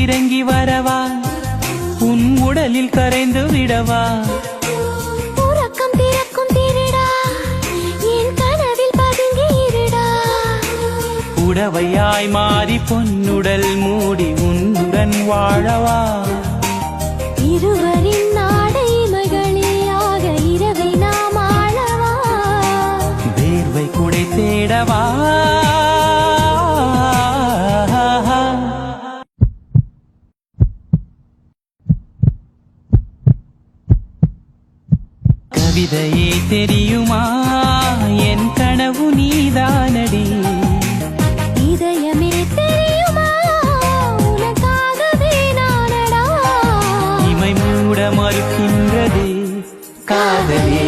இறங்கி வரவா உன் உடலில் கரைந்து விடவா உறக்கம் திறக்கும் திருடா என் கனவில் பதுங்கி இருடா உடவையாய் மாறி பொன்னுடல் மூடி உன்னுடன் வாழவா இருவரின் நாடைமைகளிலாக இரவை நாம் ஆளவா வேர்வை குடை தேடவா கவிதையே தெரியுமா என் கனவு நீதானடி இதயமே தெரியுமா உனக்காகவே நானடா இமை மூட மறுக்கின்றதே காதலே